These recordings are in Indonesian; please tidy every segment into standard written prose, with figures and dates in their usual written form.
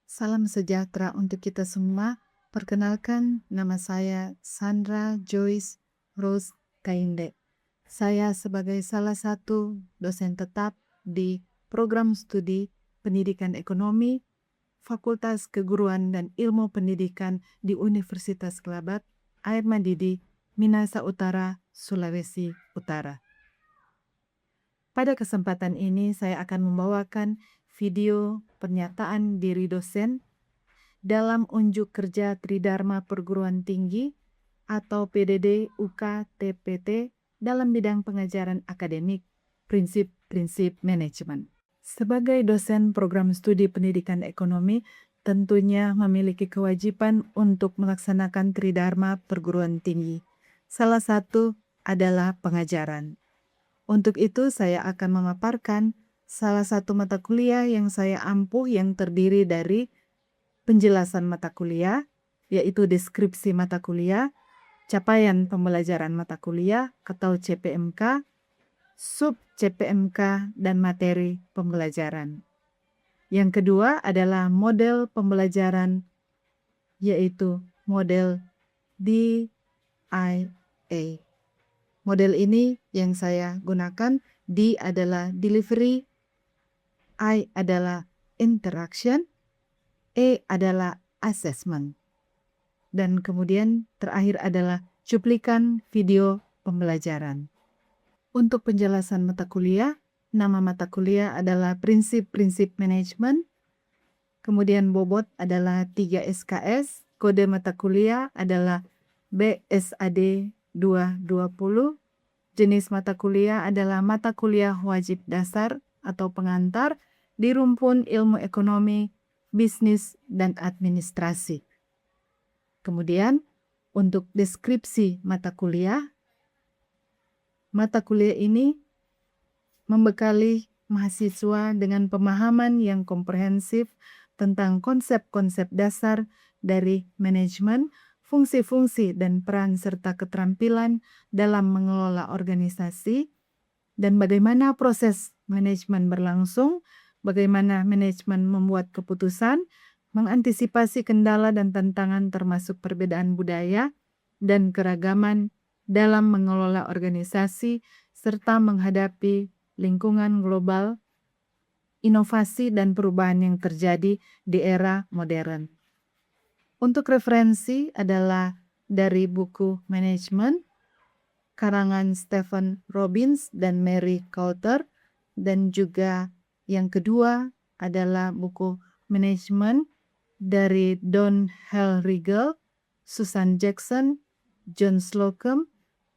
Salam sejahtera untuk kita semua. Perkenalkan, nama saya Sandra Joyce Rose Kainde. Saya sebagai salah satu dosen tetap di program studi Pendidikan Ekonomi, Fakultas Keguruan dan Ilmu Pendidikan di Universitas Kelabat, Air Mandidi, Minahasa Utara, Sulawesi Utara. Pada kesempatan ini saya akan membawakan video pernyataan diri dosen dalam unjuk kerja Tridharma Perguruan Tinggi atau PDD UK TPT dalam bidang pengajaran akademik, prinsip-prinsip manajemen. Sebagai dosen program studi pendidikan ekonomi, tentunya memiliki kewajiban untuk melaksanakan Tridharma Perguruan Tinggi. Salah satu adalah pengajaran. Untuk itu saya akan memaparkan salah satu mata kuliah yang saya ampuh yang terdiri dari penjelasan mata kuliah, yaitu deskripsi mata kuliah, capaian pembelajaran mata kuliah atau CPMK, sub CPMK, dan materi pembelajaran. Yang kedua adalah model pembelajaran, yaitu model DIA. Model ini yang saya gunakan, D adalah delivery, I adalah interaction, E adalah assessment. Dan kemudian terakhir adalah cuplikan video pembelajaran. Untuk penjelasan mata kuliah, nama mata kuliah adalah prinsip-prinsip manajemen. Kemudian bobot adalah 3 SKS, kode mata kuliah adalah BSAD 220. Jenis mata kuliah adalah mata kuliah wajib dasar atau pengantar di rumpun ilmu ekonomi, bisnis, dan administrasi. Kemudian, untuk deskripsi mata kuliah ini membekali mahasiswa dengan pemahaman yang komprehensif tentang konsep-konsep dasar dari manajemen, fungsi-fungsi dan peran serta keterampilan dalam mengelola organisasi, dan bagaimana proses manajemen berlangsung, bagaimana manajemen membuat keputusan, mengantisipasi kendala dan tantangan termasuk perbedaan budaya dan keragaman dalam mengelola organisasi, serta menghadapi lingkungan global, inovasi dan perubahan yang terjadi di era modern. Untuk referensi adalah dari buku Manajemen, karangan Stephen Robbins dan Mary Coulter, dan juga yang kedua adalah buku Manajemen dari Don Hellriegel, Susan Jackson, John Slocum,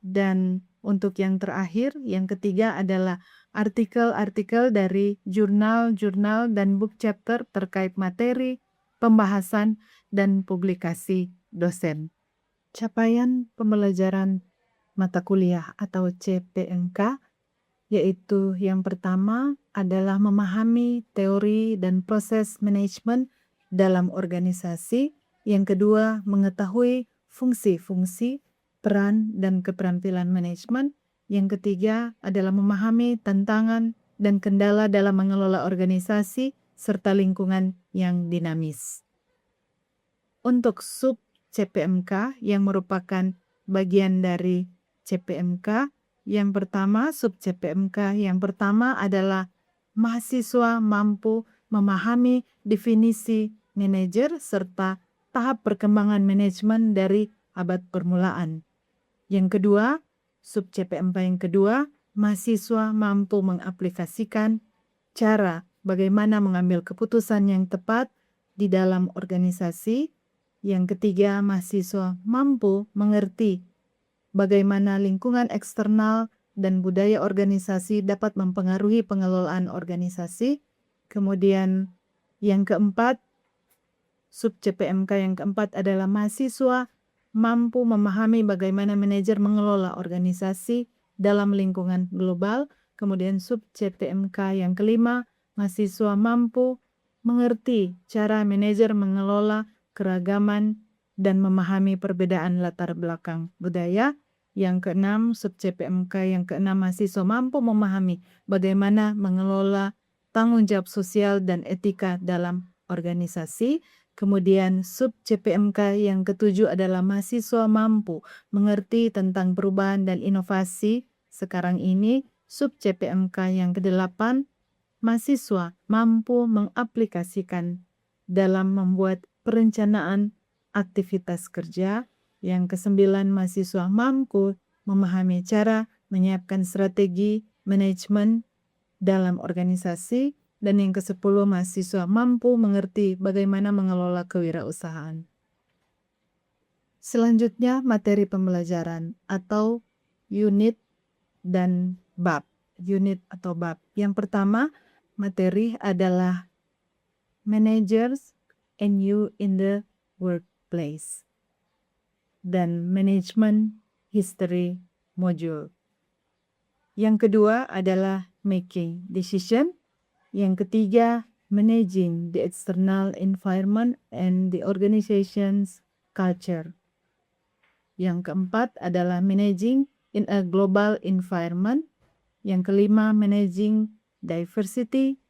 dan untuk yang terakhir, yang ketiga adalah artikel-artikel dari jurnal-jurnal dan book chapter terkait materi, pembahasan, dan publikasi dosen. Capaian pembelajaran mata kuliah atau CPMK, yaitu yang pertama adalah memahami teori dan proses manajemen dalam organisasi. Yang kedua, mengetahui fungsi-fungsi, peran, dan keterampilan manajemen. Yang ketiga adalah memahami tantangan dan kendala dalam mengelola organisasi serta lingkungan yang dinamis. Untuk sub CPMK yang merupakan bagian dari CPMK, yang pertama, sub CPMK yang pertama adalah mahasiswa mampu memahami definisi manajer serta tahap perkembangan manajemen dari abad permulaan. Yang kedua, sub CPMK yang kedua, mahasiswa mampu mengaplikasikan cara bagaimana mengambil keputusan yang tepat di dalam organisasi. Yang ketiga, mahasiswa mampu mengerti bagaimana lingkungan eksternal dan budaya organisasi dapat mempengaruhi pengelolaan organisasi. Kemudian yang keempat, sub CPMK yang keempat adalah mahasiswa mampu memahami bagaimana manajer mengelola organisasi dalam lingkungan global. Kemudian sub CPMK yang kelima, mahasiswa mampu mengerti cara manajer mengelola keragaman dan memahami perbedaan latar belakang budaya. Yang keenam, sub CPMK yang keenam, mahasiswa mampu memahami bagaimana mengelola tanggung jawab sosial dan etika dalam organisasi. Kemudian sub CPMK yang ketujuh adalah mahasiswa mampu mengerti tentang perubahan dan inovasi sekarang ini. Sub CPMK yang kedelapan, mahasiswa mampu mengaplikasikan dalam membuat perencanaan aktivitas kerja. Yang kesembilan, mahasiswa mampu memahami cara menyiapkan strategi manajemen dalam organisasi. Dan yang ke-10, mahasiswa mampu mengerti bagaimana mengelola kewirausahaan. Selanjutnya, materi pembelajaran atau unit dan bab. Unit atau bab. Yang pertama, materi adalah managers and you in the workplace. Dan management history module. Yang kedua adalah making decision. Yang ketiga, managing the external environment and the organization's culture. Yang keempat adalah managing in a global environment. Yang kelima, managing diversity.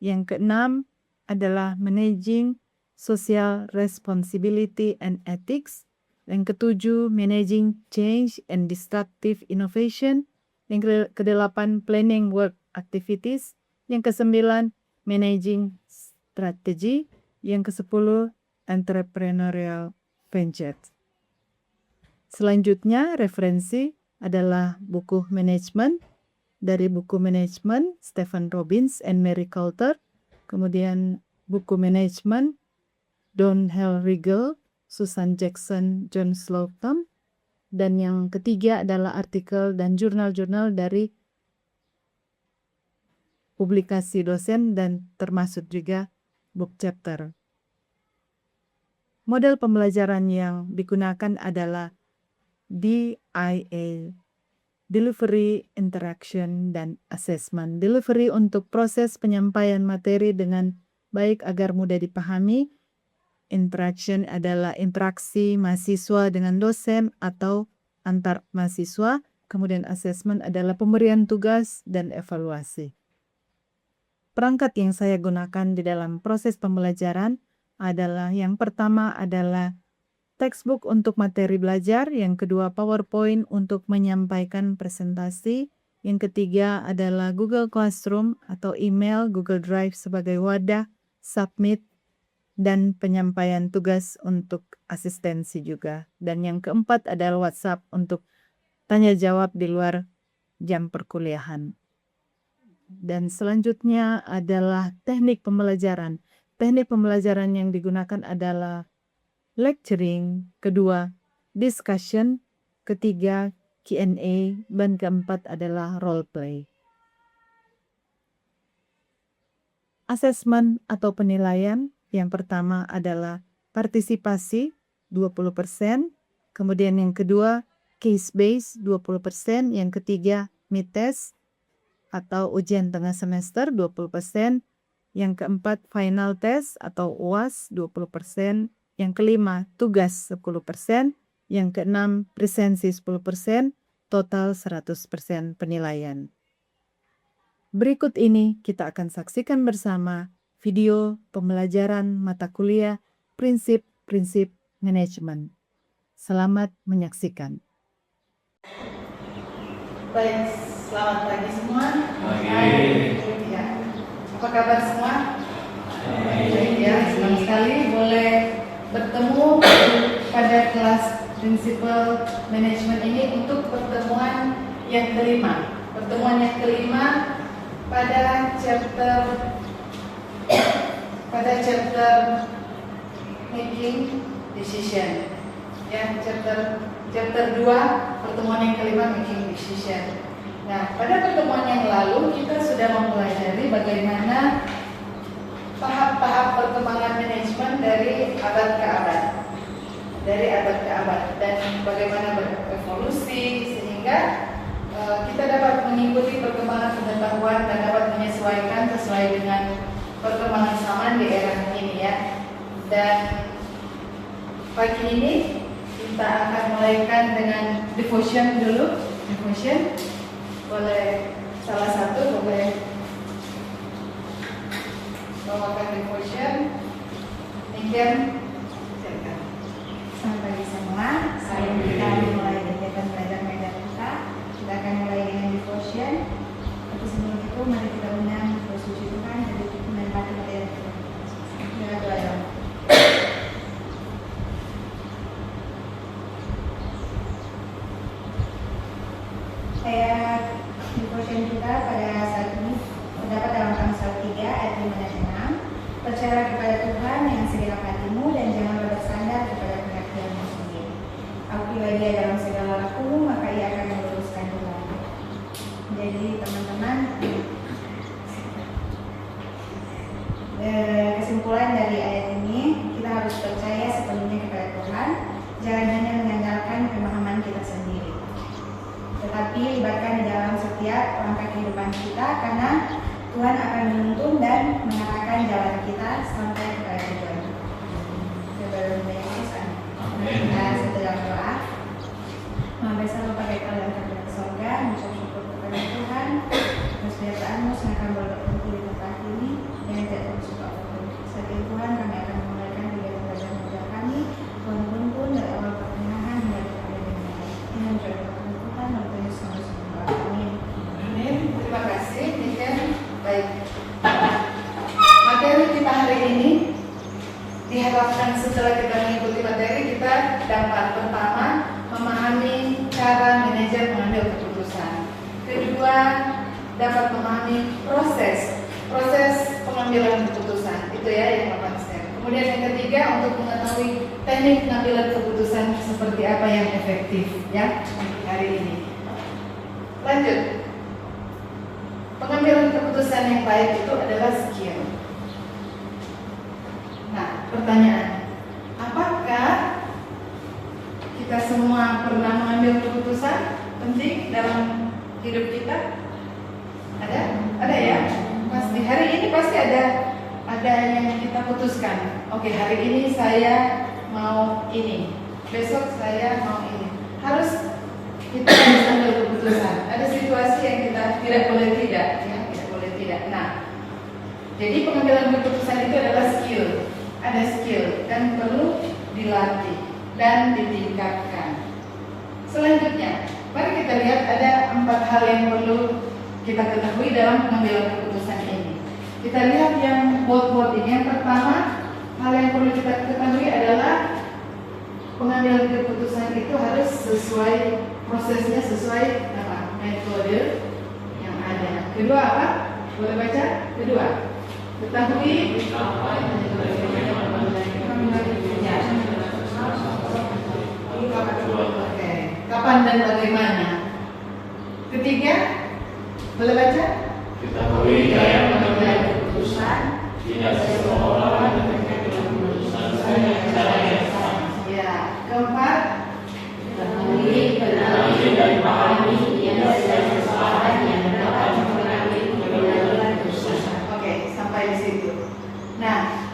Yang keenam adalah managing social responsibility and ethics. Yang ketujuh, managing change and disruptive innovation. Yang kedelapan, planning work activities. Yang kesembilan, managing strategy. Yang ke-10, entrepreneurial venture. Selanjutnya, referensi adalah buku manajemen. Dari buku manajemen, Stephen Robbins and Mary Coulter. Kemudian buku manajemen, Don Riegel, Susan Jackson, John Slocum. Dan yang ketiga adalah artikel dan jurnal-jurnal dari publikasi dosen dan termasuk juga book chapter. Model pembelajaran yang digunakan adalah DIA, Delivery, Interaction, dan Assessment. Delivery untuk proses penyampaian materi dengan baik agar mudah dipahami. Interaction adalah interaksi mahasiswa dengan dosen atau antar mahasiswa. Kemudian assessment adalah pemberian tugas dan evaluasi. Perangkat yang saya gunakan di dalam proses pembelajaran adalah yang pertama adalah textbook untuk materi belajar, yang kedua PowerPoint untuk menyampaikan presentasi, yang ketiga adalah Google Classroom atau email, Google Drive sebagai wadah, submit, dan penyampaian tugas untuk asistensi juga. Dan yang keempat adalah WhatsApp untuk tanya jawab di luar jam perkuliahan. Dan selanjutnya adalah teknik pembelajaran. Teknik pembelajaran yang digunakan adalah lecturing, kedua discussion, ketiga Q&A, dan keempat adalah role play. Assessment atau penilaian, yang pertama adalah partisipasi 20%, kemudian yang kedua case base 20%, yang ketiga mid test atau ujian tengah semester 20%, yang keempat final test atau UAS 20%, yang kelima tugas 10%, yang keenam presensi 10%, total 100% penilaian. Berikut ini kita akan saksikan bersama video pembelajaran mata kuliah prinsip-prinsip manajemen. Selamat menyaksikan. Baik, selamat pagi semua. Pagi. Ya. Apa kabar semua? Baik ya, senang sekali boleh bertemu pada kelas prinsipal manajemen ini untuk pertemuan yang kelima. Pertemuan yang kelima pada chapter making decision. Ya, chapter 2, pertemuan yang kelima making decision. Nah, pada pertemuan yang lalu kita sudah mempelajari bagaimana tahap-tahap perkembangan manajemen dari abad ke abad. Dan bagaimana berevolusi sehingga kita dapat mengikuti perkembangan pengetahuan dan dapat menyesuaikan sesuai dengan perkembangan zaman di era ini ya. Dan pagi ini kita akan mulaikan dengan devotion dulu. Devotion boleh salah satu boleh bawakan devotion. Manajer. Selamat pagi semua. Saya kita mulai kegiatan belajar medan kita. Kita akan mulai dengan devotion. Tapi sebelum itu mari kita undang bersuci Tuhan dan menempati materi kita. Kita doa dong. Ayat devotion kita pada saat ini terdapat dalam Amsal 3 ayat 5 dan 6. Percayalah kepada Tuhan dengan segenap hatimu dan janganlah bersandar kepada pengertianmu sendiri. Akutilah dia dalam segala lakumu, maka ia akan meluruskan jalanmu. Jadi teman-teman, kesimpulan dari ayat ini, kita harus percaya sepenuhnya kepada Tuhan. Jangan hanya mengandalkan pemahaman kita sendiri, tetapi libatkan di dalam setiap langkah kehidupan kita, karena Tuhan akan menuntun dan mengarahkan jalan kita sampai kepada tujuan. Kita Yesus, amin. Kita sedang doa. Maha Besar Bapa kami dalam kerajaan sorga, mengucap syukur kepada Tuhan atas kesejahteraanmu yang akan berkumpul di tempat ini yang tidak tersuka apapun. Saat ini Tuhan, kami akan memulaikan kegiatan belajar mengajar kami. Tuhan tuntun dari awal pertengahan hingga kepada dunia. Ini menjadi Tuhan untuk Yesus Kristus. Amin. Amin. Terima kasih. Baik. Materi kita hari ini diharapkan setelah kita mengikuti materi kita dapat pertama memahami cara manajer mengambil keputusan. Kedua, dapat memahami proses pengambilan keputusan. Itu ya yang 8 step. Kemudian yang ketiga, untuk mengetahui teknik pengambilan keputusan seperti apa yang efektif ya untuk hari ini. Lanjut. Pengambilan keputusan yang baik itu adalah skill. Nah, pertanyaan, apakah kita semua pernah mengambil keputusan penting dalam hidup kita? Ada ya? Pasti hari ini pasti ada yang kita putuskan. Oke, hari ini saya mau ini, besok saya mau ini. Kita harus ambil keputusan. Ada situasi yang kita tidak boleh tidak, ya, tidak boleh tidak. Nah, jadi pengambilan keputusan itu adalah skill. Ada skill dan perlu dilatih dan ditingkatkan. Selanjutnya, mari kita lihat ada 4 hal yang perlu kita ketahui dalam pengambilan keputusan ini. Kita lihat yang bold ini. Yang pertama, hal yang perlu kita ketahui adalah pengambilan keputusan itu harus prosesnya sesuai metode yang ada. Kedua apa? Boleh baca? Kedua, ketahui kapan dan bagaimana. Ketiga, boleh baca? Ketahui cara mengambil keputusan. Tidak semua orang mengambil keputusan secara yang sama. Ya. Keempat, Ketahui dan pahami tidak kesalahan yang dapat mengambil keputusan. Oke, sampai di situ. Nah,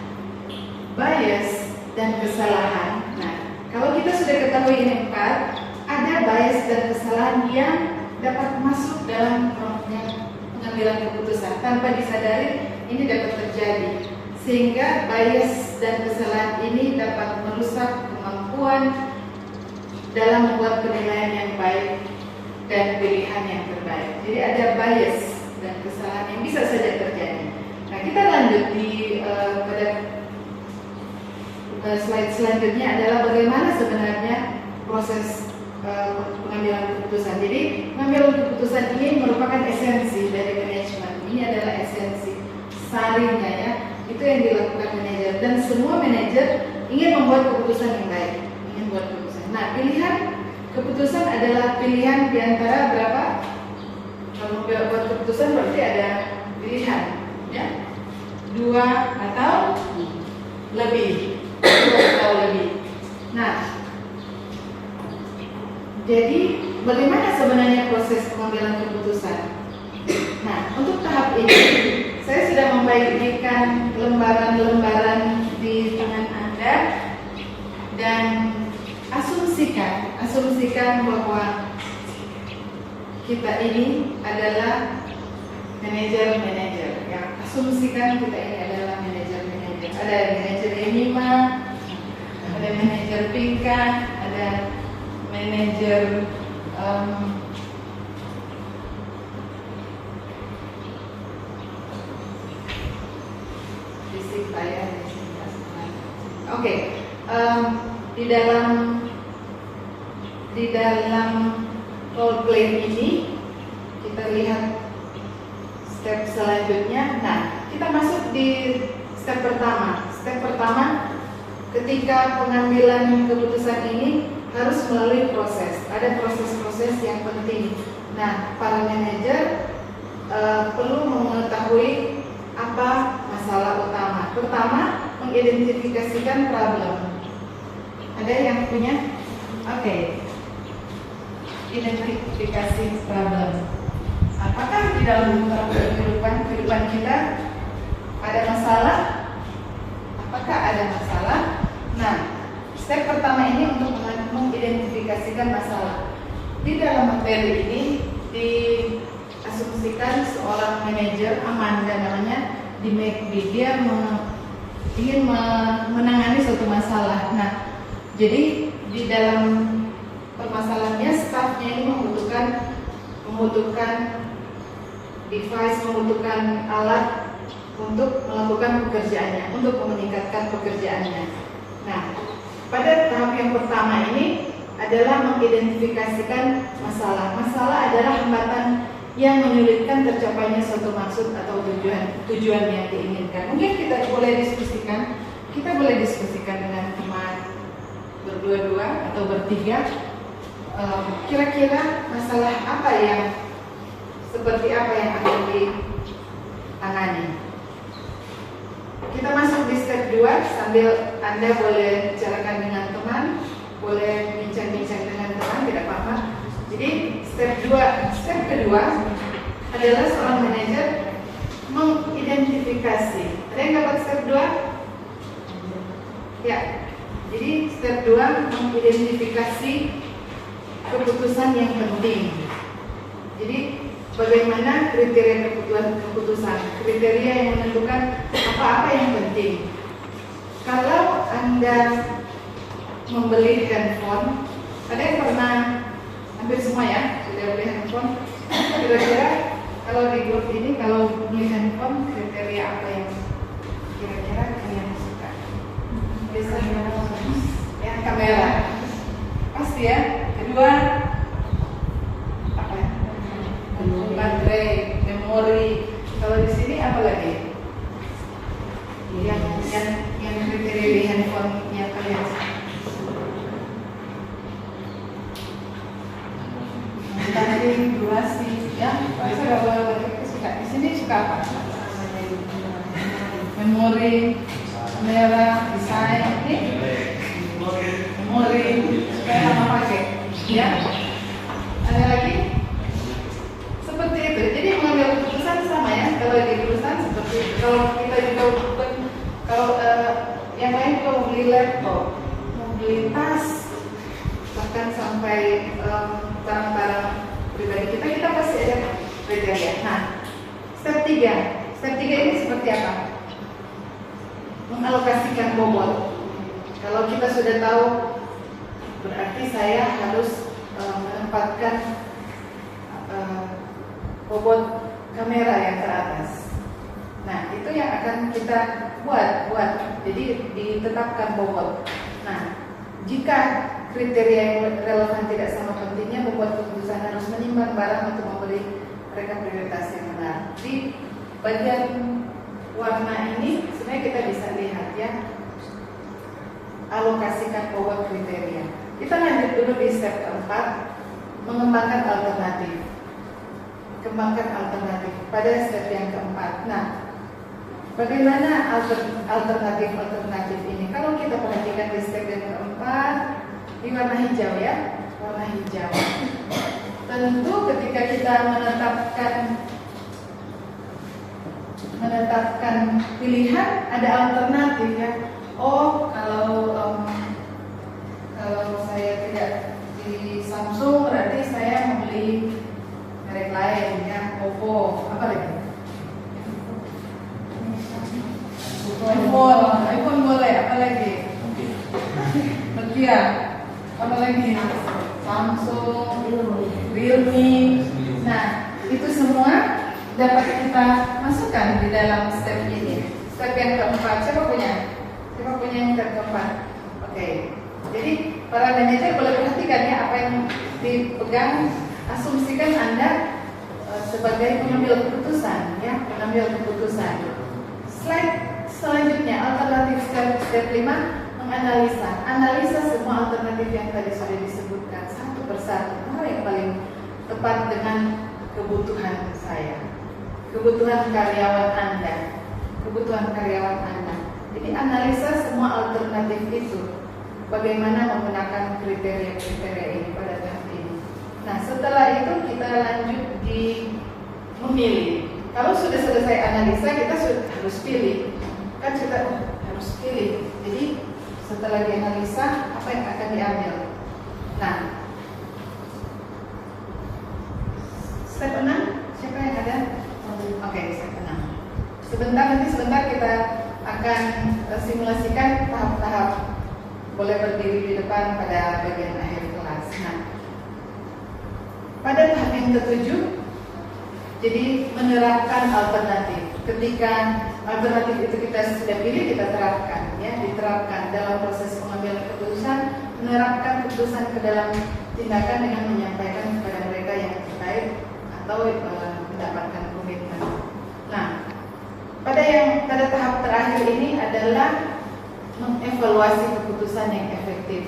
bias dan kesalahan. Nah, kalau kita sudah ketahui ini 4, ada bias dan kesalahan yang dapat masuk dalam pengambilan keputusan. Tanpa disadari ini dapat terjadi, sehingga bias dan kesalahan ini dapat merusak kemampuan dalam membuat penilaian yang baik dan pilihan yang terbaik. Jadi ada bias dan kesalahan yang bisa saja terjadi. Nah, kita lanjut pada slide selanjutnya adalah bagaimana sebenarnya proses pengambilan keputusan. Jadi pengambilan keputusan ini merupakan esensi dari manajemen. Ini adalah esensi sarinya ya. Itu yang dilakukan manajer, dan semua manajer ingin membuat keputusan yang baik, ingin buat keputusan. Nah, pilihan keputusan adalah pilihan di antara berapa? Kalau buat keputusan berarti ada pilihan, ya, 2 atau lebih, 2 atau lebih. Nah, jadi bagaimana sebenarnya proses pengambilan keputusan? Nah, untuk tahap ini saya sudah membagikan lembaran-lembaran di tangan Anda, dan asumsikan bahwa kita ini adalah manajer ya. Asumsikan kita ini adalah manajer. Ada manajer ini Prima, ada manajer Pinka, ada manajer fisik saya. Oke, di dalam role play ini kita lihat step selanjutnya. Nah, kita masuk di step pertama. Step pertama, ketika pengambilan keputusan ini harus melalui proses. Ada proses-proses yang penting. Nah, para manajer perlu mengetahui apa masalah utama. Pertama, mengidentifikasikan problem. Ada yang punya? Oke. Identifikasi problem. Apakah di dalam kehidupan kita ada masalah? Apakah ada masalah? Nah, step pertama ini untuk mengidentifikasikan masalah. Di dalam materi ini diasumsikan seorang manajer, Amanda namanya, di McD. Dia ingin menangani suatu masalah. Nah, jadi di dalam permasalahannya, stafnya ini membutuhkan device, membutuhkan alat untuk melakukan pekerjaannya, untuk meningkatkan pekerjaannya. Nah, pada tahap yang pertama ini adalah mengidentifikasikan masalah. Masalah adalah hambatan yang menyulitkan tercapainya suatu maksud atau tujuan yang diinginkan. Mungkin kita boleh diskusikan dengan teman berdua-dua atau bertiga. Kira-kira masalah apa seperti apa yang akan ditangani. Kita masuk di step 2 sambil Anda boleh bicarakan dengan teman, boleh bincang-bincang dengan teman, tidak apa-apa. Jadi step kedua adalah seorang manajer mengidentifikasi. Ada yang dapat step 2? Ya. Jadi step 2 mengidentifikasi keputusan yang penting. Jadi bagaimana kriteria keputusan, kriteria yang menentukan apa-apa yang penting. Kalau Anda membeli handphone, ada yang pernah, hampir semua ya, sudah beli handphone. Kira-kira kalau di grup ini, kalau beli handphone, kriteria apa yang kira-kira kalian suka? Biasanya ya kamera, pasti ya. Kedua, apa ya? Baterai, memori. Kalau di sini apa lagi? Yang kriteria di handphone yang kalian tadi durasi, ya. Bisa kalau suka. Di sini suka apa? Memori, kamera, desain, ini memori supaya lama pakai. Ya, ada lagi seperti itu. Jadi mengambil keputusan sama ya. Kalau di perusahaan seperti itu. Kalau kita juga kalau yang lain juga mau beli laptop, mau beli tas, bahkan sampai barang-barang pribadi kita pasti ada kriteria. Nah, step 3 ini seperti apa? Mengalokasikan bobot. Kalau kita sudah tahu, berarti saya harus menempatkan bobot kamera yang teratas. Nah, itu yang akan kita buat. Jadi ditetapkan bobot. Nah, jika kriteria yang relevan tidak sama pentingnya, membuat keputusan harus menimbang barang untuk memberi mereka prioritas yang benar. Di bagian warna ini sebenarnya kita bisa lihat ya, alokasikan bobot kriteria. Kita lanjut dulu di step keempat, mengembangkan alternatif. Kembangkan alternatif pada step yang keempat. Nah, bagaimana alternatif ini? Kalau kita perhatikan di step yang keempat, di warna hijau ya, warna hijau. Tentu ketika kita menetapkan pilihan, ada alternatif ya. Oh, kalau saya tidak di Samsung, berarti saya membeli merek lain ya, Oppo, apa lagi? iPhone boleh, apa lagi? Nokia, apa lagi? Samsung, Realme. Nah, itu semua dapat kita masukkan di dalam step ini. Step yang keempat, siapa punya? Siapa punya yang step keempat? Oke. Jadi para manajer boleh perhatikan ya apa yang dipegang. Asumsikan Anda sebagai pengambil keputusan, ya, pengambil keputusan. Slide selanjutnya, alternatif step 5, menganalisa. Analisa semua alternatif yang tadi sudah disebutkan satu persatu. Mana yang paling tepat dengan kebutuhan saya, kebutuhan karyawan Anda, kebutuhan karyawan Anda. Jadi analisa semua alternatif itu. Bagaimana menggunakan kriteria-kriteria ini pada tahap ini. Nah, setelah itu kita lanjut di memilih. Kalau sudah selesai analisa, kita harus pilih. Kan kita harus pilih. Jadi setelah dianalisa, apa yang akan diambil? Nah, step 6, siapa yang ada? Oke, step 6. Sebentar kita akan simulasikan tahap-tahap. Boleh berdiri di depan pada bagian akhir kelas. Nah, pada tahap yang ketujuh, jadi menerapkan alternatif. Ketika alternatif itu kita sudah pilih, kita terapkan, ya, diterapkan dalam proses pengambilan keputusan, menerapkan keputusan ke dalam tindakan dengan menyampaikan kepada mereka yang terkait atau mendapatkan komitmen. Nah, pada tahap terakhir ini adalah mengevaluasi keputusan yang efektif.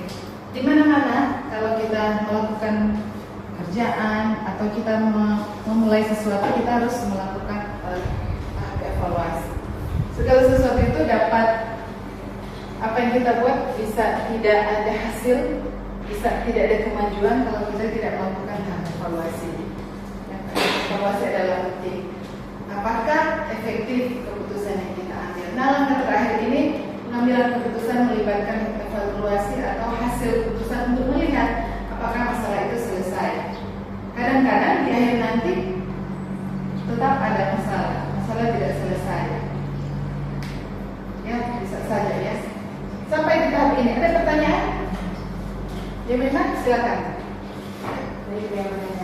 Di mana-mana kalau kita melakukan kerjaan atau kita memulai sesuatu, kita harus melakukan tahap evaluasi. Segala sesuatu itu dapat, apa yang kita buat bisa tidak ada hasil, bisa tidak ada kemajuan kalau kita tidak melakukan tahap evaluasi. Evaluasi adalah penting. Apakah efektif keputusan yang kita ambil? Nah, langkah terakhir ini pengambilan keputusan melibatkan evaluasi atau hasil keputusan untuk melihat apakah masalah itu selesai. Kadang-kadang di akhir nanti tetap ada masalah tidak selesai. Ya, bisa saja ya. Sampai di tahap ini ada pertanyaan? Ya, memang silakan.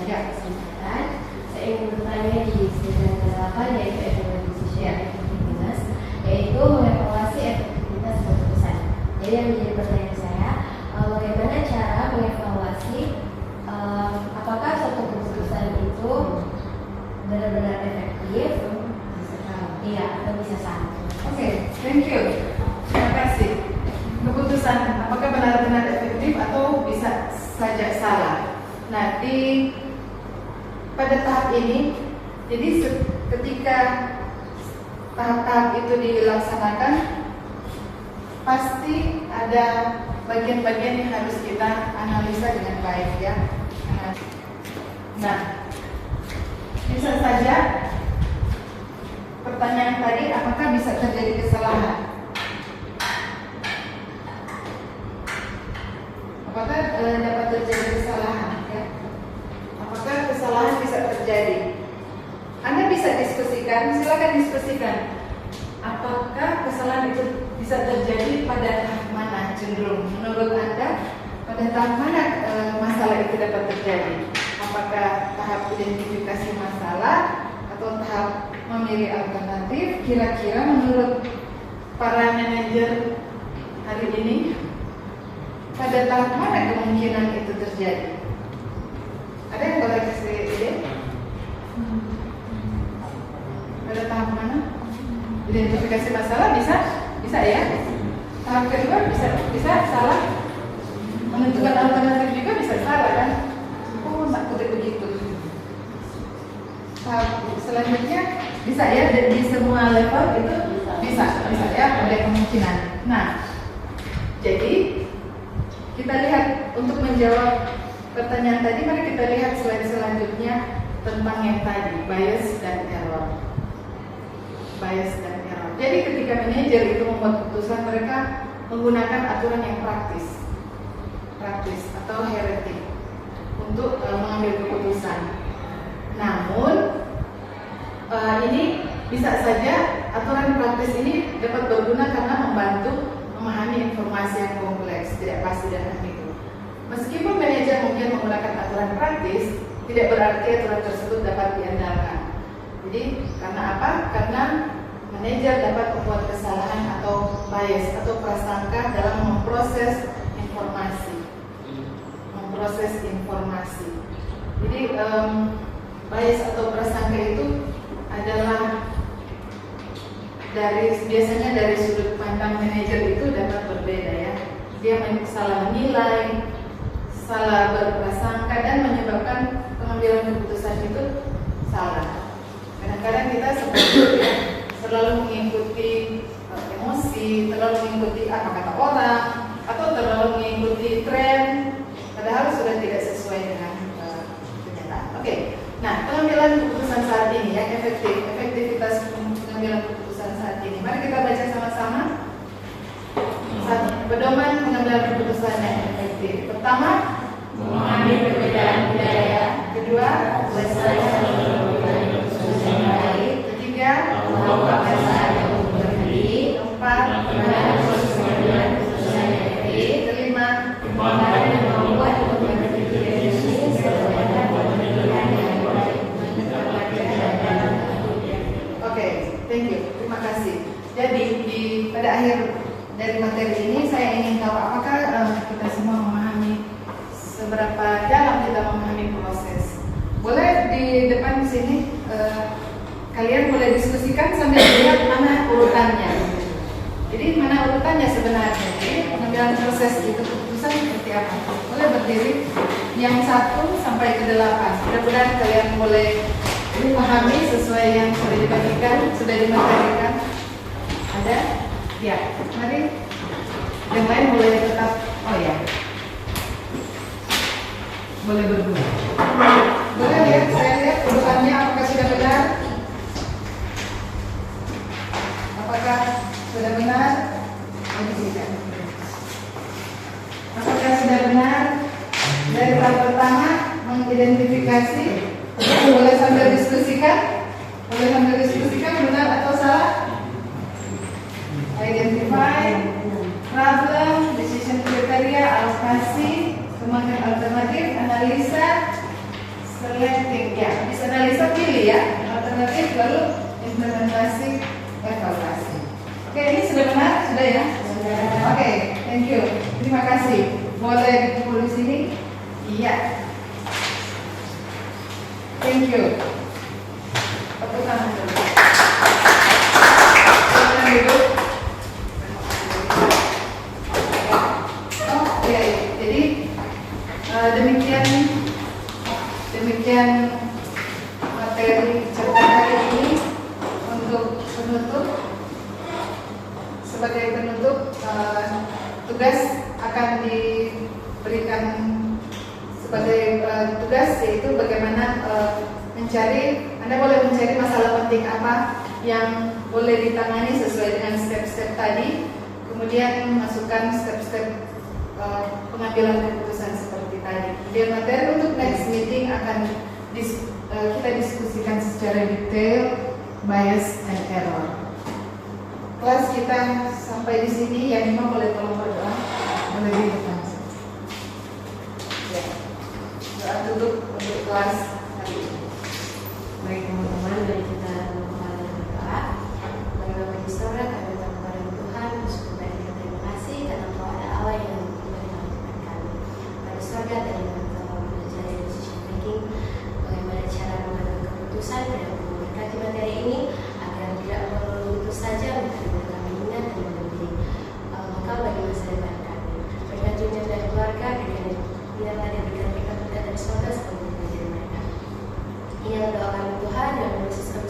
Ya, kesempatan. Saya ingin bertanya di slide 8, yaitu evaluasi decision effectiveness, yaitu mengevaluasi efektivitas keputusan. Jadi yang menjadi pertanyaan saya, bagaimana cara mengevaluasi apakah suatu keputusan itu benar-benar efektif, iya atau bisa salah. Oke, thank you. Terima kasih. Keputusan apakah benar-benar efektif atau bisa saja salah. Nah, pada tahap ini, jadi ketika tahap-tahap itu dilaksanakan, pasti ada bagian-bagian yang harus kita analisa dengan baik, ya. Nah, bisa saja pertanyaan tadi, apakah bisa terjadi kesalahan? Apakah dapat terjadi kesalahan? Ya? Apakah kesalahan bisa terjadi? Anda bisa diskusikan, silakan diskusikan. Apakah kesalahan itu bisa terjadi pada tahap mana cenderung? Menurut Anda, pada tahap mana masalah itu dapat terjadi? Apakah tahap identifikasi masalah atau tahap memilih alternatif? Kira-kira menurut para manajer hari ini, pada tahap mana kemungkinan itu terjadi? Ada yang boleh kasih ide? Pada tahap mana? Identifikasi masalah bisa ya. Tahap kedua bisa salah. Menentukan alternatif juga bisa salah kan? Oh, tak begitu. Tahap selanjutnya bisa ya, di semua level itu bisa ya, ada kemungkinan. Nah, jadi kita lihat untuk menjawab pertanyaan tadi, mari kita lihat slide selanjutnya tentang yang tadi, bias dan error. Bias dan error. Jadi ketika manajer itu membuat keputusan, mereka menggunakan aturan yang praktis atau heuristik untuk mengambil keputusan. Namun ini bisa saja aturan praktis ini dapat berguna karena membantu memahami memahami informasi yang kompleks, tidak pasti dan ambigu. Meskipun manajer mungkin menggunakan aturan praktis, tidak berarti aturan tersebut dapat diandalkan. Jadi karena apa? Karena manajer dapat membuat kesalahan atau bias atau prasangka dalam memproses informasi. Jadi bias atau prasangka itu adalah biasanya dari sudut pandang manajer itu dapat berbeda ya. Dia salah menilai, salah berprasangka dan menyebabkan pengambilan keputusan itu salah. Kadang-kadang kita seperti itu ya, selalu mengikuti emosi, terlalu mengikuti apa kata orang, atau terlalu mengikuti tren, padahal sudah tidak sesuai dengan kenyataan. Oke. Nah, pengambilan keputusan saat ini yang efektivitas pengambilan keputusan saat ini. Mari kita baca sama-sama. Pedoman pengambilan keputusan yang efektif. Pertama, memahami perbedaan budaya. kedua, Selesaikan perbedaan keputusan yang baik. ketiga, Melakukan perasaan yang berdiri. keempat, Melakukan proses pengambilan keputusan yang efektif. kelima. Kembangkan dan membuat beban berpikir bisnis serta membuat tindakan yang baik. Oke, thank you. Terima kasih. Jadi pada akhir dari materi ini saya ingin tahu apakah kita semua memahami seberapa dalam kita memahami proses. Boleh di depan sini kalian boleh diskusikan sambil lihat mana urutannya. Jadi mana urutannya sebenarnya? Jadi pengambilan proses itu keputusan seperti apa? Boleh berdiri yang 1 sampai ke 8. Mudah-mudahan kalian boleh dipahami sesuai yang sudah dibagikan, sudah dimaterikan. Ada? Ya, mari. Yang lain boleh tetap. Oh ya, boleh berdua. Boleh lihat, saya lihat urutannya apakah sudah benar? Apakah sudah benar? Apakah sudah benar? Dari tahap pertama mengidentifikasi. Boleh sambil diskusikan? Boleh sambil diskusikan benar atau salah? Identify, problem, decision criteria, alokasi, kemungkinan alternatif, analisa, selecting. Ya, habis analisa pilih ya, alternatif lalu implementasi, evaluasi. Oke, ini sudah benar? Sudah ya? Oke, thank you. Terima kasih. Boleh dikumpul di sini? Iya. Thank you. Tepuk tangan dulu. Silakan duduk. Oke, jadi demikian materi cerita hari ini. Untuk penutup, sebagai penutup, tugas akan diberikan sebagai tugas, yaitu bagaimana Anda boleh mencari masalah penting apa yang boleh ditangani sesuai dengan step-step tadi, kemudian masukkan step-step pengambilan keputusan seperti tadi. Kemudian materi untuk next meeting akan kita diskusikan secara detail bias and error. Kelas kita sampai di sini. Yang 5 boleh tolong berdoa, boleh di depan. Ya. Doa tutup untuk kelas hari ini. Baik teman-teman, mari kita kembali berdoa. Bagi Bapa di surga, kami berdoa kepada Tuhan, bersyukur dan terima kasih karena Engkau ada Allah yang memberikan Tuhan kami. Pada surga tadi kami telah belajar decision making, bagaimana cara mengambil keputusan, dan memberkati materi ini agar tidak melulu itu saja, menjadi kami ingat dan menjadi bekal bagi masa depan kami. Berkat tunjuk dan keluarga, berikan tidak ada berikan berkat dari surga seperti menjadi mereka. Ini adalah doa kami Tuhan, dan Yesus kami